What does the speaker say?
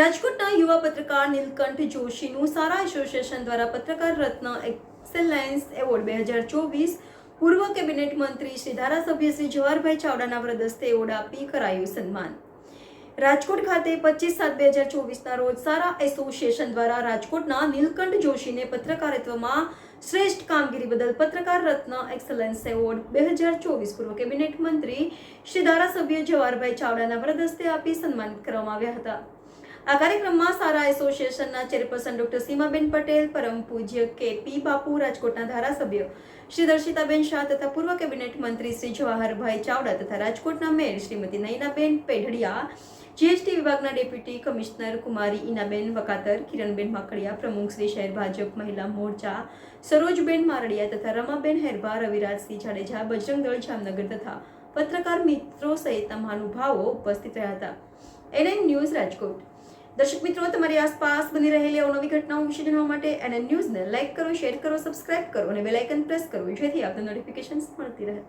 રાજકોટના યુવા પત્રકાર નીલકંઠ જોશીનું સારા એસોસિએશન દ્વારા પત્રકાર રત્ન એક્સેલન્સ એવોર્ડ 2024 પૂર્વ કેબિનેટ મંત્રી શ્રી ધારાસભ્ય શ્રી જવાહરભાઈ ચાવડાના વરદ હસ્તે એવોર્ડ આપી કરાયું સન્માન. રાજકોટ ખાતે 25/7/2024ના રોજ સારા એસોસિએશન દ્વારા રાજકોટના નીલકંઠ જોશીને પત્રકારિત્વમાં શ્રેષ્ઠ કામગીરી બદલ પત્રકાર રત્ન એક્સેલન્સ એવોર્ડ 2024 પૂર્વ કેબિનેટ મંત્રી શ્રી ધારાસભ્ય જવાહરભાઈ ચાવડાના વરદ હસ્તે આપી સન્માનિત કરવામાં આવ્યા હતા. આ કાર્યક્રમમાં સારા એસોસિએશનના ચેરપર્સન ડોક્ટર સીમાબેન પટેલ, પરમ પૂજ્ય કે.પી. બાપુ, રાજકોટના ધારાસભ્ય શ્રી દર્શિતાબેન શાહ તથા પૂર્વ કેબિનેટ મંત્રી શ્રી જવાહરભાઈ ચાવડા તથા રાજકોટના મેયર શ્રીમતી નયનાબેન પેઢડિયા, જીએસટી વિભાગના ડેપ્યુટી કમિશનર કુમારી ઈનાબેન વકાતર, કિરણબેન માકડિયા, પ્રમુખ શ્રી શહેર ભાજપ મહિલા મોરચા સરોજબેન મારડિયા તથા રમાબેન હેરભા, રવિરાજસિંહ જાડેજા, બજરંગ દળ જામનગર તથા પત્રકાર મિત્રો સહિતના મહાનુભાવો ઉપસ્થિત રહ્યા હતા. NN news Rajkot. દર્શક મિત્રો, તમારી આસપાસ બની રહેલી અવનવી ઘટનાઓ વિશે જાણવા માટે NN ન્યૂઝને લાઇક કરો, શેર કરો, સબસ્ક્રાઇબ કરો અને બેલ આઇકન પ્રેસ કરો, જેથી આપને નોટિફિકેશન્સ મળતી રહે.